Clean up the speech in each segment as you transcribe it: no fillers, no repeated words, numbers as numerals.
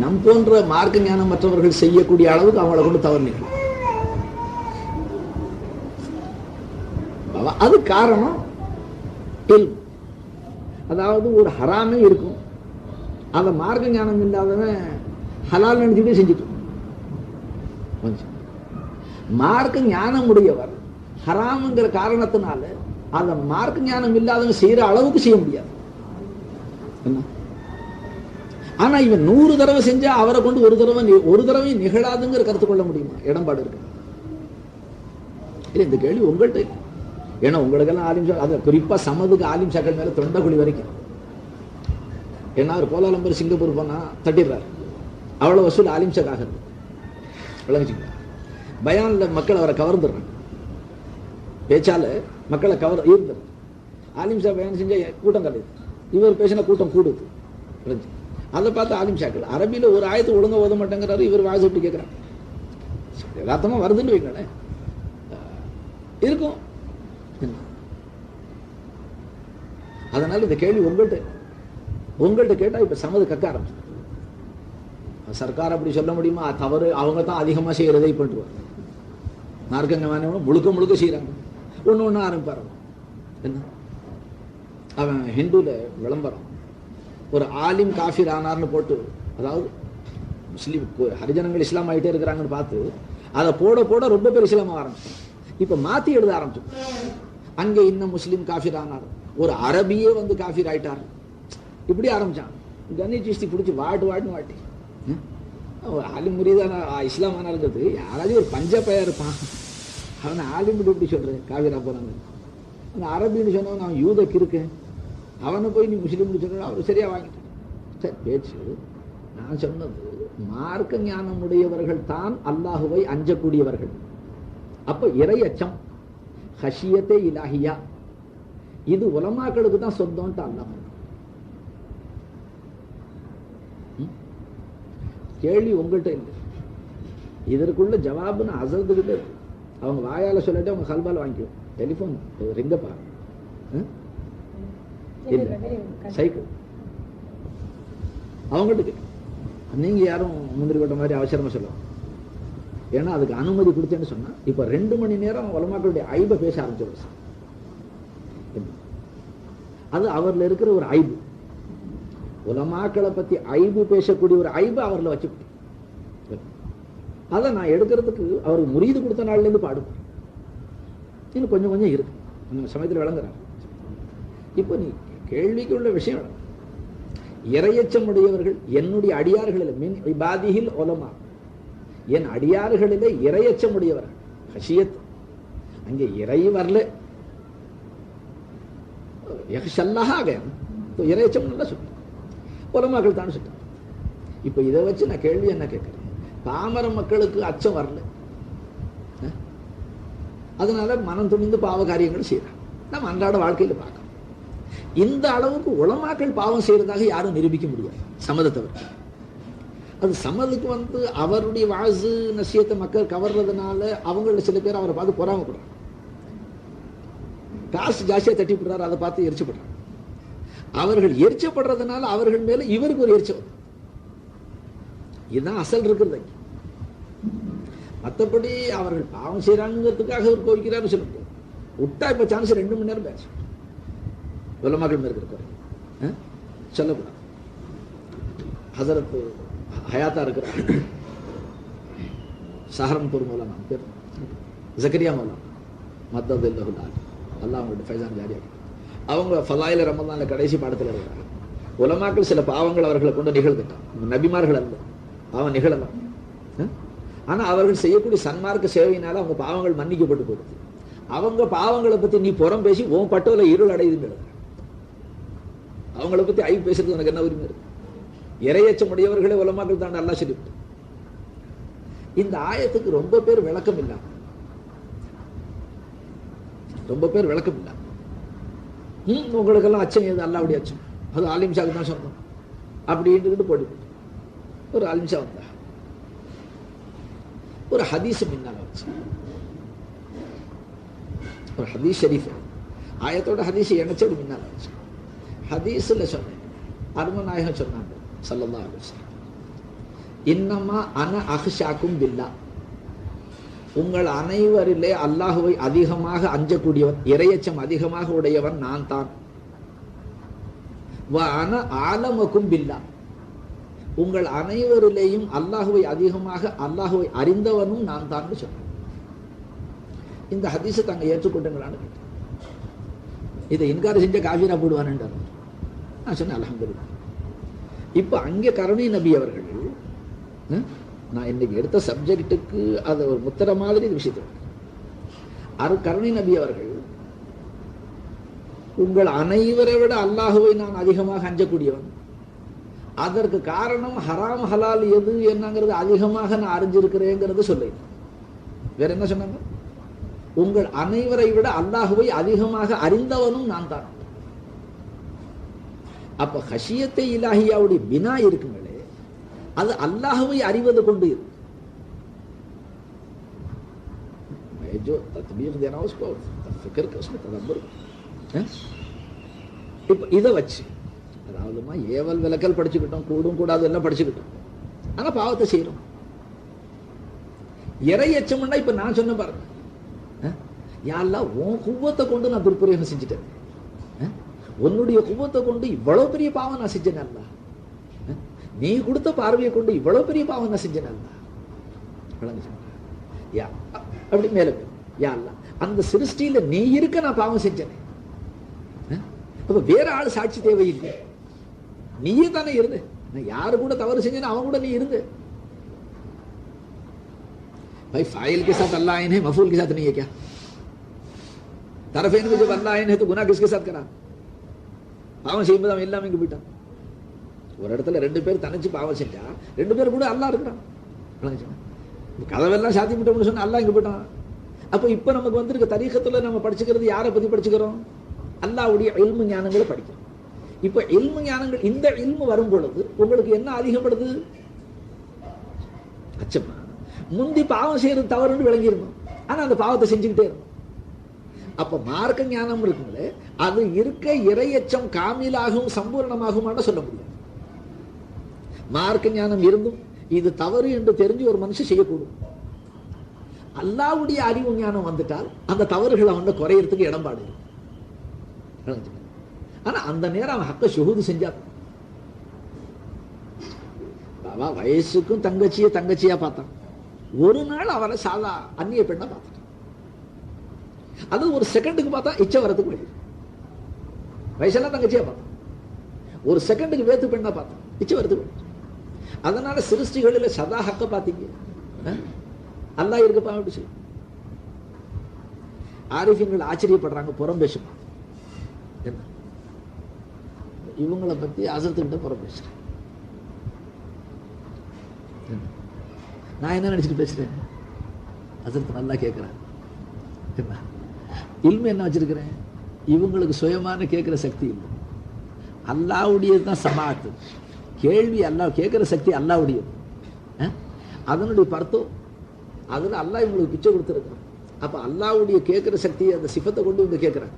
நம் போன்ற மார்க்க ஞானம் மற்றவர்கள் செய்யக்கூடிய அளவுக்கு அவங்கள கொண்டு தவறு நிகழும். அது காரணம் அதாவது ஒரு ஹராமே இருக்கும், அத மார்க்க ஞானம் இல்லாதவன் ஹலால் நினைச்சுட்டு செஞ்சுட்டு. மார்க்க ஞானம் உடையவர் ஹராம்ங்கிற காரணத்தினால அத மார்க்க ஞானம் இல்லாதவன் செய்யற அளவுக்கு செய்ய முடியாது. ஆனா இவன் 100 தடவை செஞ்சா அவரை கொண்டு ஒரு தடவை நிகழாதுங்கிற கருத்து கொள்ள முடியுமா? இடம்பாடு இருக்கு. இந்த கேள்வி உங்கள்கிட்ட இல்லை. ஏன்னா உங்களுக்கெல்லாம் ஆலிம் அது குறிப்பா சமதுக்கு ஆலிம் சாக்கள் மேல தொண்டக்குழி வரைக்கும். ஏன்னா அவர் கோலாலம்பூர் சிங்கப்பூர் போனா தட்டிடுறாரு, அவ்வளவு வசூல் ஆலிம் சாக் ஆகுது. விளங்குச்சிங்களா? பயான்ல மக்கள் அவரை கவர்ந்துடுறாங்க, பேச்சால மக்களை ஈர்ந்துடுறாங்க. ஆலிம் சாக் பயான் செஞ்சா கூட்டம் கலையுது, இவர் பேசினா கூட்டம் கூடுது. அதை பார்த்து ஆலிம் சாக்கள் அரபியில ஒரு ஆயத்தை ஒழுங்கா ஓத மாட்டேங்கிறாரு, இவர் வாய்ஸ் விட்டு கேட்கிறாங்க. யதார்த்தமா வருதுன்னு வைங்களேன், இருக்கும். அதனால இந்த கேள்வி உங்கள்கிட்ட கேட்டா இப்ப சமது கக்க ஆரம்பிச்சு. சர்க்கார் அப்படி சொல்ல முடியுமா? தவறு அவங்க தான் அதிகமா செய்யறதை பண்றாங்க. மார்க்கங்க முழுக்க செய்யறாங்க. ஒண்ணு ஆரம்பிப்பாரு. என்ன அவன் ஹிந்துல விளம்பரம், ஒரு ஆலிம் காஃபிர் ஆனார்னு போட்டு, அதாவது முஸ்லீம் ஹரிஜனங்கள் இஸ்லாம் ஆகிட்டே இருக்கிறாங்கன்னு பார்த்து அதை போட ரொம்ப பேர் இஸ்லாம் ஆரம்பிச்சாங்க. இப்ப மாத்தி எழுத ஆரம்பிச்சு, அங்க இன்னும் முஸ்லீம் காஃபிர் ஆனார், ஒரு அரபியே வந்து காஃபிர் ஆயிட்டார், இப்படி ஆரம்பிச்சான். கணி சிஸ்தி பிடிச்சி வாட்டி ஆலிம் முறியதான இஸ்லாம் ஆனாருங்கிறது யாராச்சும் ஒரு பஞ்ச பையா இருப்பான், அவனை ஆலிம் இப்படி சொல்றேன் காஃபிரா போறாங்க. அந்த அரபின்னு சொன்னவன் அவன் யூதக்கு இருக்கேன், அவனை போய் நீ முஸ்லீம்னு சொல்ற, அவர் சரியா வாங்கிட்டான். சரி பேச்சு. நான் சொன்னது மார்க்க ஞானம் உடையவர்கள் தான் அல்லாஹுவை அஞ்சக்கூடியவர்கள். அப்ப இறை அச்சம் ஹஷியத்தே இலாஹியா இது உலமாக்களுக்கு தான் சொந்தம்ட்டு அல்லாஹ். கேள்வி உங்கள்கிட்ட இல்லை, இதற்குள்ள ஜவாபுன்னு அசல்துக்கிட்டே இருக்கு. அவங்க வாயால சொல்லிட்டு அவங்க கல்பால் வாங்கிக்குவோம். டெலிபோன் ரிங்கப்பா சைக்கிள் அவங்கள்ட்ட நீங்க யாரும் முந்திரி கொட்ட மாதிரி அவசரமா சொல்லலாம். ஏன்னா அதுக்கு அனுமதி கொடுத்தேன்னு சொன்னா இப்ப 2 மணி நேரம் உலமாக்களுடைய ஐபை பேச ஆரம்பிச்சு. அது அவர்ல இருக்கிற ஒரு ஐபு. உலமாக்களை பத்தி ஐபு பேசக்கூடிய ஒரு ஐபு அவர்ல வச்சு, அதை நான் எடுக்கிறதுக்கு அவருக்கு முறியது கொடுத்த நாள்ல இருந்து பாடுபேன். இன்னும் கொஞ்சம் இருக்கு, அந்த சமயத்தில் விளங்குறாங்க. இப்போ நீ கேள்விக்கு உள்ள விஷயம், இறையச்சம் உடையவர்கள் என்னுடைய அடியார்களில் மின் இபாதிஹில் உலமா, என் அடியார்களிலே இறையச்சம் உடையவர்கள். ஹஷியத் அங்கே இறை வரல, இறையச்சம் நல்லா சொல்லு, உலமாக்கள் தான் சொல்ல. இப்ப இதை வச்சு நான் கேள்வி என்ன கேட்கிறேன், பாமர மக்களுக்கு அச்சம் வரல, அதனால மனம் துணிந்து பாவ காரியங்கள் செய்யறாங்க. நம்ம அன்றாட வாழ்க்கையில பார்க்கணும். இந்த அளவுக்கு உலமாக்கள் பாவம் செய்யறதாக யாரும் நிரூபிக்க முடியாது சமதை தவிர. அது சமதுக்கு அவருடைய வாசு நசியத்தை மக்கள் கவர்றதுனால அவங்கள சில பேர் அவரை பார்த்து பொறாமப்படுறாங்க, காசு ஜாஸ்தியா தட்டி விடுறாரு, அதை பார்த்து எரிச்சப்படுறாங்க. அவர்கள் எரிச்சப்படுறதுனால அவர்கள் மேல இவருக்கு ஒரு எரிச்சல். இதுதான் அசல் இருக்கிறது. மற்றபடி அவர்கள் பாவம் செய்யறாங்கிறதுக்காக அவர் கோவிக்கிறாரு சொல்ல முடியாது. விட்டா இப்ப சான்ஸ் 2 மணி நேரம் பேச உலமாக்கள் மேல இருக்கிற சொல்லக்கூடாது. ஹசரத் ஹயாத்தா இருக்கிறார், சஹரன்பூர் மௌலானா பேர் ஜக்கரியா மௌலானா மத்ததுல்லாஹ், அல்லாஹ் அவங்களுடைய ஃபைசான் ஜாரியா. அவங்க ஃபலாயில ரமதான்ல கடைசி பாடத்தில் இருக்கிறாங்க. உலமாக்கள் சில பாவங்கள் அவர்களை கொண்டு நிகழ்ந்துட்டான், நபிமார்கள் அல்ல, அவன் நிகழலாம். ஆனா அவர்கள் செய்யக்கூடிய சன்மார்க்க சேவையினால அவங்க பாவங்கள் மன்னிக்கப்பட்டு போகுது. அவங்க பாவங்களை பத்தி நீ புறம் பேசி உன் பட்டோல இருள் அடையுதுன்னு அவங்கள பத்தி ஐ பேசுறது உனக்கு என்ன உரிமை இருக்கு? இறையச்சம் உடையவர்களே உலமாக்கள் தான் அல்லாஹ் சொல்லிவிட்டு. இந்த ஆயத்துக்கு ரொம்ப பேர் விளக்கம் இல்லாம உங்களுக்கெல்லாம் அச்சம் ஏது? அல்லாவுடைய அச்சம், அது ஆலிம்ஷாவுக்கு தான் சொந்தம் அப்படின்ட்டு போட்டு ஒரு ஆலிம்ஷா வந்தா ஒரு ஹதீஸ் முன்னால வச்சு, ஒரு ஹதீஸ் ஷரீஃப் ஆயத்தோட ஹதீஸ் இணைச்சது முன்னால வச்சு ஹதீஸ்ல சொன்னேன். அருமநாயகம் சொன்னாங்க ஸல்லல்லாஹு அலைஹி வஸல்லம், இன்னமா அன அஹ்ஷாக்கும் பில்லா, உங்கள் அனைவரிலே அல்லாஹுவை அதிகமாக அஞ்சக்கூடியவன், இரையச்சம் அதிகமாக உடையவன் நான் தான். வ அன ஆலமக்கும் பில்லா, உங்கள் அனைவரிலேயும் அல்லாஹுவை அதிகமாக அல்லாஹுவை அறிந்தவனும் நான் தான் சொன்னேன். இந்த ஹதீஸை தாங்க ஏற்றுக்கொண்டீங்களான்னு கேட்டேன். இதை இன்கார செஞ்ச காஃபிரா போடுவான்ன்றார். நான் சொன்னேன் அல்ஹம்துலில்லாஹ். இப்ப அங்கே கருணை நபி அவர்கள், நான் இன்னைக்கு எடுத்த சப்ஜெக்டுக்கு அது ஒரு முத்திர மாதிரி விஷயத்தை கருணை நபி அவர்கள், உங்கள் அனைவரை விட அல்லாஹுவை நான் அதிகமாக அஞ்சக்கூடியவன், அதற்கு காரணம் ஹராம் ஹலால் எது என்னங்கிறது அதிகமாக நான் அறிஞ்சிருக்கிறேங்கிறது சொல்ல. வேற என்ன சொன்னாங்க? உங்கள் அனைவரை விட அல்லாஹுவை அதிகமாக அறிந்தவனும் நான் தான். அப்ப ஹஷியத்தை இலாஹியாவுடைய பினா இருக்குங்களே, அது அல்லாஹுவை அறிவது கொண்டு இருக்கு. இப்ப இதை வச்சு, அதாவதுமா ஏவல் விலக்கல் படிச்சுக்கிட்டோம், கூடும் கூடாது எல்லாம் படிச்சுக்கிட்டோம், ஆனா பாவத்தை செய்யறோம். இறையச்சம்னா இப்ப நான் சொன்ன பாருங்க, யாரெல்லாம் உன் குவத்தை கொண்டு நான் துர்பிரயோகம் செஞ்சுட்டேன், உன்னுடைய குவத்தை கொண்டு இவ்வளவு பெரிய பாவம் நான் செஞ்சேன் அல்ல, நீ கொடுத்த பார்வையை கொண்டு இவ்வளவு பெரிய பாவம் நான் செஞ்சேன் அல்ல, அப்படி மேல யா அல்ல, அந்த சிருஷ்டியில நீ இருக்க நான் பாவம் செஞ்சேன். அப்ப வேற ஆள் சாட்சி தேவையில்லை, நீயே தானே இருந்து. யாரு கூட தவறு செஞ்சேன்னு அவன் கூட நீ இருந்து. भाई फाइल के साथ अल्लाह आइन है, मफूल के साथ नहीं है क्या? तरफेन में जब अल्लाह आइन है तो गुनाह किसके साथ करा? பாவம் செய்யும்போது அவன் இல்லாம இங்க போயிட்டான். ஒரு இடத்துல ரெண்டு பேர் தனிச்சு பாவம் செஞ்சா ரெண்டு பேர் கூட அல்லாஹ் இருக்கிறான். கதவெல்லாம் சாத்தி விட்டோம்னு சொன்னா அல்லாஹ் இங்க போயிட்டான். அப்ப இப்ப நமக்கு வந்திருக்க தரீகத்துல நம்ம படிச்சுக்கிறது யாரை பத்தி படிச்சுக்கிறோம்? அல்லாஹ்வுடைய இல்மு ஞானங்களை படிக்கிறோம். இப்ப இல்மு ஞானங்கள், இந்த இல்மு வரும் பொழுது உங்களுக்கு என்ன அதிகப்படுது? அச்சமா. முந்தி பாவம் செய்யறது தவறுன்னு விளங்கிடணும், ஆனா அந்த பாவத்தை செஞ்சுக்கிட்டே இருக்கும். அப்ப மார்க்க ஞானம் இருக்குங்களே, அது இருக்க இறையச்சம் காமிலாகவும் சம்பூர்ணமாகுமான சொல்ல முடியாது. மார்க்க ஞானம் இருந்தும் இது தவறு என்று தெரிஞ்சு ஒரு மனுஷன் செய்யக்கூடும். அல்லாஹ்வுடைய அறிவு ஞானம் வந்துட்டால் அந்த தவறுகள் அவன் குறையறதுக்கு இடம்பாடு இருக்கு. ஆனா அந்த நேரம் அவன் ஹக்க ஷுஹூது செஞ்சான். பாபா வயசுக்கும் தங்கச்சியா பார்த்தான். ஒரு நாள் அவரை சாதா அந்நிய பெண்ணா பார்த்துட்டான். அது ஒரு செகண்டுக்கு பார்த்தா இச்ச வரத்துக்கு வழி. வயசெல்லாம் தங்கச்சியா பார்த்தான், ஒரு செகண்டுக்கு வேத்து பெண்ணா பார்த்தான், இச்ச வரத்துக்கு வழி. அதனால சிருஷ்டிகளில் சதா ஹக்க பார்த்தீங்க, அல்லாஹ் இருக்கப்பா அப்படி சொல்லி ஆரிஃபின்கள் ஆச்சரியப்படுறாங்க. புறம் பேசுமா என்ன இவங்களை பத்தி ஹஸரத்துக்கிட்ட புறம் பேசுறேன். நான் என்ன நினைச்சிட்டு பேசுறேன்? ஹஸரத் நல்லா கேட்கிறேன். என்ன இல்மு என்ன வச்சிருக்கிறேன்? இவங்களுக்கு சுயமான கேட்கிற சக்தி இல்லை. அல்லாஹ்வுடையது தான் சமாத்து. கேள்வி அல்லாஹ் கேட்கிற சக்தி அல்லாஹ்வுடையது. அதனுடைய பர்த்தம் அதுல அல்லாஹ் இவங்களுக்கு பிச்சை கொடுத்துருக்கான். அப்ப அல்லாஹ்வுடைய கேட்கிற சக்தியை, அந்த சிஃபத்தை கொண்டு இவங்க கேட்கிறாங்க.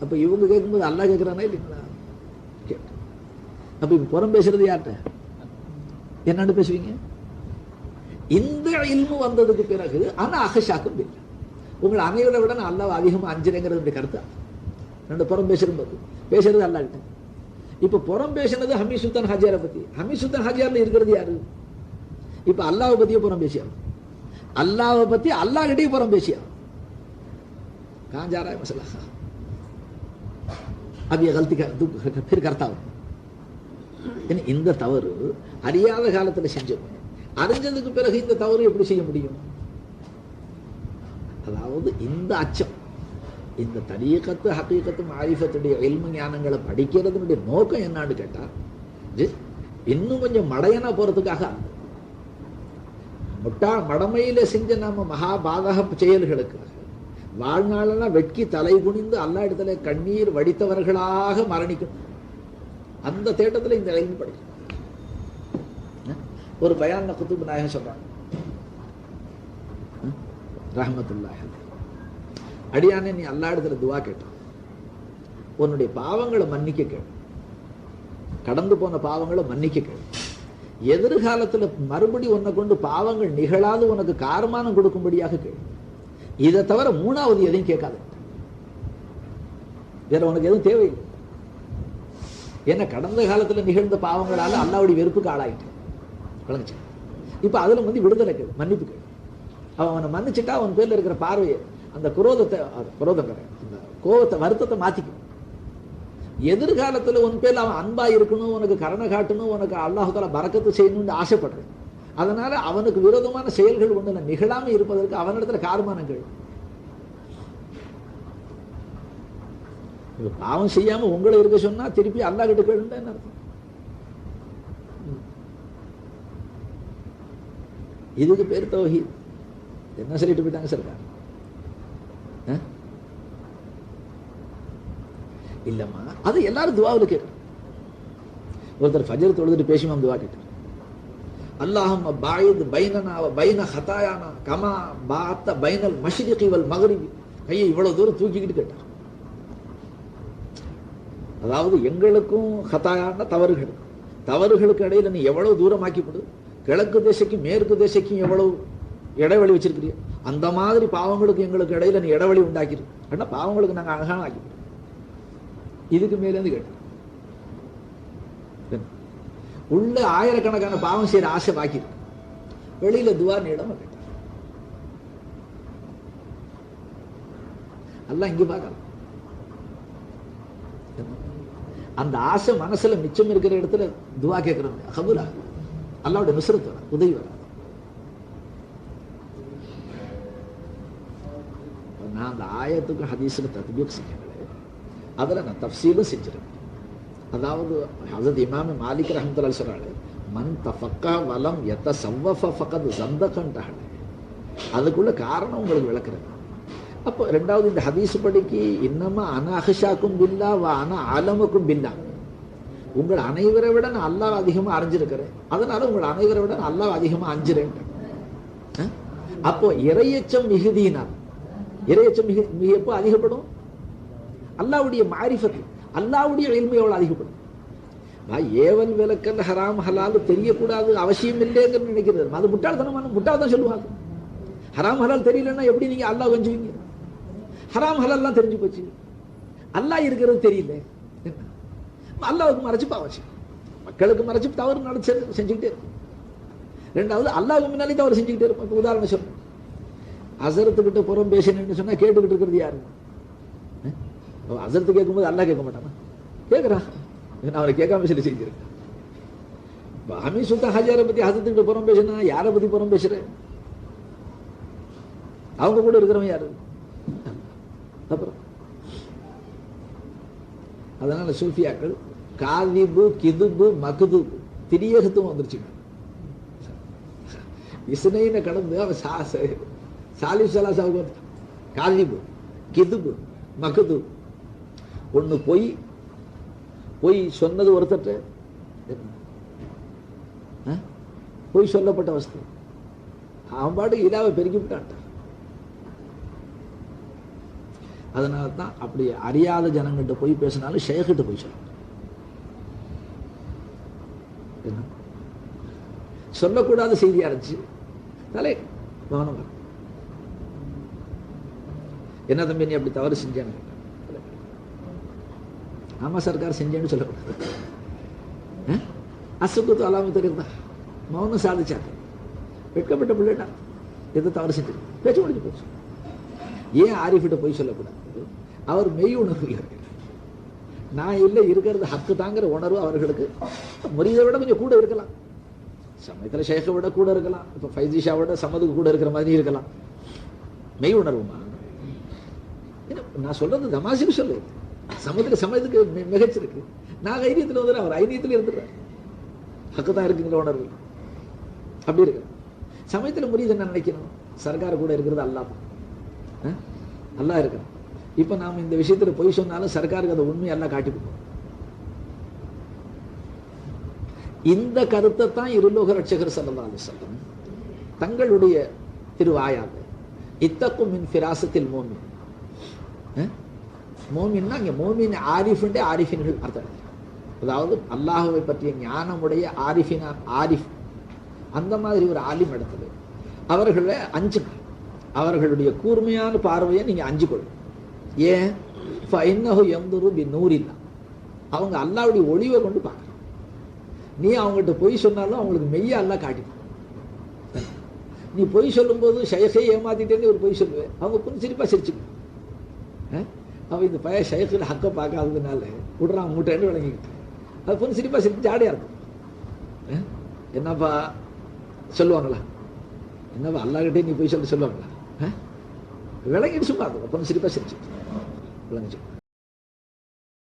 அப்ப இவங்க கேட்கும்போது அல்லாஹ் கேட்கிறானா இல்லைங்களா? அப்ப இப்ப புறம் பேசுறது யார்கிட்ட? என்னன்னு பேசுவீங்க? இந்த இல்மு வந்ததுக்கு பிறகு ஆனா அகஷாக்கும் இல்லை. உங்களை அனைவரை விட நான் அல்லாஹ் அதிகமா அஞ்சுறேங்கிறது கருத்தா. ரெண்டு புறம் பேசுறது அல்லாஹ்கிட்ட. இப்ப புறம் பேசினது ஹமீத் சுல்தான் ஹாஜியாரை பத்தி. ஹமீத் சுல்தான் ஹாஜியார்ல இருக்கிறது யாரு? இப்ப அல்லாஹ்வை பத்தியே புறம் பேசியா? அல்லாஹ்வை பத்தி அல்லாஹ்கிட்டயே புறம் பேசியா? कहां जा रहा है मसला? अब ये गलती फिर करता हूं. இந்த தவறு அறியாத காலத்துல செஞ்சோம், அறிஞ்சதுக்கு பிறகு இந்த தவறு எப்படி செய்ய முடியும்? அதாவது இந்த அச்சம், இந்த தரீகத்து ஹகீகத்து மாரிஃபத்துடைய இல்மு ஞானங்களை படிக்கிறதுனுடைய நோக்கம் என்னான்னு கேட்டா, இன்னும் கொஞ்சம் மடையனா போறதுக்காக. மடமையில செஞ்ச நம்ம மகாபாதக செயல்களுக்கு வாழ்நாளெல்லாம் வெட்கி தலை குனிந்து அல்லா இடத்துல கண்ணீர் வடித்தவர்களாக மரணிக்கணும். அந்த தேட்டத்துல இந்த இல்மு படிக்கணும். ஒரு பயான்ல குத்துப் நாயகம் சொல்றாங்க ரஹ்மத்துல்லாஹி அலைஹி, அடியானே நீ அல்லா இடத்துல துவா கேட்டான், உன்னுடைய பாவங்களை மன்னிக்க கேள், கடந்து போன பாவங்களை மன்னிக்க கேள். எதிர்காலத்துல மறுபடி உன்னை கொண்டு பாவங்கள் நிகழாது உனக்கு காரமானம் கொடுக்கும்படியாக கேளு. இதை தவிர மூணாவது எதையும் கேட்காத. வேற உனக்கு எதுவும் தேவையில்லை. ஏன்னா கடந்த காலத்துல நிகழ்ந்த பாவங்களால அல்லாஹ்வுடைய வெறுப்புக்கு ஆளாயிட்டு விளங்குச்சு. இப்ப அதுல வந்து விடுதலை கேளு, மன்னிப்பு கேளு. அவனை மன்னிச்சுட்டா அவன் பேர்ல இருக்கிற பார்வையை, அந்த குரோதம் அந்த கோபத்தை, வருத்தத்தை மாத்திக்கும். எதிர்காலத்துல உன் பேர்ல அவன் அன்பா இருக்கணும், உனக்கு கருணை காட்டணும், உனக்கு அல்லாஹ் தஆலா பரக்கத்து செய்யணும்னு ஆசைப்படுறேன். அதனால அவனுக்கு விரோதமான செயல்கள் ஒண்ணு நிகழாம இருப்பதற்கு அவனிடத்துல காரணம் கேளு. பாவம் செய்யாம உங்களை இருக்க சொன்னா திருப்பி அல்லாஹ் கிட்ட கேளுன்னு என்ன அர்த்தம்? இதுக்கு பேர் தௌஹீத். என்ன சொல்லிட்டு போயிட்டாங்க சர்க்கார்? இல்லம்மா, அது எல்லாரும் துவாவில் கேட்கணும். ஒருத்தர் ஃபஜர் தொழுதுட்டு பேசிமாம் துவா கேட்டார், அல்லாஹும்ம பாயித் பைனனா வ பைன ஹதாயானா கமா பாத்த பைனல் மஷ்ரிகி வல் மக்ரிபி. கையை இவ்வளவு தூரம் தூக்கிக்கிட்டு கேட்டார். அதாவது எங்களுக்கும் ஹதாயான தவறுகளுக்கு இடையில நீ எவ்வளவு தூரமாக்கிப்படு, கிழக்கு திசைக்கும் மேற்கு திசைக்கும் எவ்வளவு இடைவெளி வச்சிருக்கிறீ, அந்த மாதிரி பாவங்களுக்கு எங்களுக்கு இடையில நீ இடைவெளி உண்டாக்கிரு. அப்படின்னா பாவங்களுக்கு நாங்கள் அழகான ஆக்கிப்போம். இதுக்கு மேலேருந்து கேட்டோம். உள்ள ஆயிரக்கணக்கான பாவம் செய்யற ஆசை பாக்கிருக்கு, வெளியில துவா நீளமா கேட்டார். எல்லாம் இங்க பார்க்கலாம். அந்த ஆசை மனசுல மிச்சம் இருக்கிற இடத்துல துவா கேட்கறது கபூல் ஆகும். அல்லாஹ்வுடைய நுஸ்ரத் வர, உதவி வர. நான் அந்த ஆயத்துக்கு ஹதீஸ்ல தத்பீக் செஞ்சேன், அதுல நான் தஃப்சீலும் செஞ்சிருக்கேன். அதாவது ஹஸரத் இமாம் மாலிக் ரஹ்மத்துல்லாஹி சொல்றாங்க, மன் தஃபக்கா வலம் யதஸவ்வஃப ஃபகத் ஸந்தகன்டஹ. அதுக்குள்ள காரணம் உங்களுக்கு விளக்குறேன். அப்போ ரெண்டாவது இந்த ஹதீஸ் படிக்கு இன்னமா அன அஹ்ஷாக்கும் பில்லா வ அன அலமுக்கும் பில்லா. உங்கள் அனைவரை விட நான் அல்லாஹ் அதிகமா அறிஞ்சிருக்கிறேன், அதனால உங்கள் அனைவரை விட நான் அல்லாஹ் அதிகமா அஞ்சுறேன். அப்போ இறையச்சம் மிகுதியினால், இறையச்சம் மிக எப்போ அதிகப்படும்? அல்லாஹ்வுடைய மாரிஃபத், அல்லாஹ்வுடைய இல்மு எவ்வளவு அதிகப்படும். ஏவல் விலக்கல் ஹராம் ஹலால் தெரியக்கூடாது அவசியம் இல்லைங்கிறது நினைக்கிறது அது முட்டாள்தனமான முட்டாள்தான் சொல்லுவாங்க. ஹராம் ஹலால் தெரியலன்னா எப்படி நீங்க அல்லாஹ் கஞ்சுவீங்க? ஹராம் ஹலால்லாம் தெரிஞ்சு போச்சு, அல்லாஹ் இருக்கிறது தெரியல. அல்லாஹ்வுக்கு மறைச்சு பாவம், மக்களுக்கு மறைச்சு தவறு நடந்து செஞ்சுக்கிட்டே இருக்கும். ரெண்டாவது அல்லாஹ்வுக்கு முன்னாலே தவறு செஞ்சுக்கிட்டே இருக்கும். இப்போ உதாரணம் சொல்றேன், அசரத்துக்கிட்ட புறம் பேசணும்னு சொன்னா கேட்டுக்கிட்டு இருக்கிறது யாரு? அசரத்து கேட்கும்போது அல்லாஹ் கேட்க மாட்டானா? கேட்குறான். நான் அவரை கேட்காம சொல்லி செஞ்சிருக்கேன். ஹமீ சுல்தான் ஹாஜியாரை பத்தி ஹசரத்துக்கிட்ட புறம் பேசினா யாரை பத்தி புறம் பேசுறேன்? அவங்க கூட இருக்கிறவன் யாரு? அப்புறம் அதனால சூஃபியாக்கள் காதிபு கிதுபு மகுது திரியகத்துவம் வந்துருச்சுங்க. இஸ்னைனை கடந்து அவன் சாலிப் சலாசாவுக்கு வந்து காதிபு கிதுபு மகுது. ஒண்ணு பொய் சொன்னது ஒருத்தட்ட, பொய் சொல்லப்பட்ட வஸ்து, அவன் பாட்டு இதாவை பெருக்கி விட்டான். அதனால தான் அப்படி அறியாத ஜனங்கிட்ட போய் பேசினாலும் ஷேக்கிட்ட போய் சொல்லக்கூடாத செய்தியா இருந்துச்சு. தலை கவனம், என்ன தம்பி நீ அப்படி தவறு செஞ்சேன்னு? ஆமா சர்க்கார் செஞ்சேன்னு சொல்லக்கூடாது. அசுக்குத்து அலாமத்து இருந்தா மௌனம் சாதிச்சாங்க. வெட்கப்பட்ட பிள்ளைட்டா எது தவறு செஞ்சு பேச்சு முடிஞ்சு போச்சு. ஏன் ஆரிஃபிட்ட போய் சொல்லக்கூடாது? அவர் மெய் உணர்வு இருக்கிறார். நான் இல்லை, இருக்கிறது ஹக்கு தாங்கிற உணர்வு அவர்களுக்கு முறியதை விட கொஞ்சம் கூட இருக்கலாம். சமயத்தில் ஷேக்கை விட கூட இருக்கலாம். இப்போ ஃபைசிஷாவோட சமதுக்கு கூட இருக்கிற மாதிரி இருக்கலாம். மெய் உணர்வுமா? நான் சொல்றது தமாஷுக்கு சொல்லுது. சமயத்துக்கு மிகச்சிருக்கு. நான் ஐரியத்தில் வந்துடுறேன், அவர் ஐரியத்தில் இருந்துடுறேன். ஹக்கு தான் இருக்குங்கிற உணர்வு அப்படி இருக்கு. சமயத்தில் முறியது என்ன நினைக்கணும்? சர்க்கார கூட இருக்கிறது அல்லாஹ் தான், அல்லாஹ் இருக்கிறான். இப்ப நாம இந்த விஷயத்துல பொய் சொன்னாலும் சர்க்காருக்கு அந்த உண்மையை எல்லாம் காட்டி கொடுப்போம். இந்த கருத்தை தான் இருலோக ரட்சகர் ஸல்லல்லாஹு அலைஹி வஸல்லம் தங்களுடைய திருவாயால் இத்தக்கும் மின் ஃபிராசத்தில் மோமின், மோமின்னா இங்க மோமின் ஆரிஃபின்டே ஆரிஃபின்கள் அர்த்தம். அதாவது அல்லாஹுவை பற்றிய ஞானமுடைய ஆரிஃப் அந்த மாதிரி ஒரு ஆலிம் இடத்துல அவர்களை அஞ்சுங்க. அவர்களுடைய கூர்மையான பார்வையை நீங்க அஞ்சு கொள்ளும். ஏன்? நூறில்லா, அவங்க அல்லாவுடைய ஒளிவை கொண்டு பார்க்கறாங்க. நீ அவங்ககிட்ட பொய் சொன்னாலும் அவங்களுக்கு மெய்ய அல்லா காட்டிடும். நீ பொய் சொல்லும் போது ஷைഖை ஏமாத்திட்டேன்னு ஒரு பொய் சொல்லுவேன், அவங்க புரிச்சிருப்பா சிரிச்சுக்கணும். அவன் இந்த பைய ஷைഖில் ஹக்க பார்க்காததுனால விடுறான் மூட்டைன்னு விளங்கிக்கிட்டு அது புரிச்சிருப்பா சிரிப்பு ஜாடியா இருக்கும். என்னப்பா சொல்லுவாங்களா? என்னப்பா அல்லாஹ்கிட்டே நீ போய் சொல்லுவாங்களா? விளங்கிட்டு சும்மா இருக்கும். சிரிப்பா சிரிச்சு விளங்கிச்சு.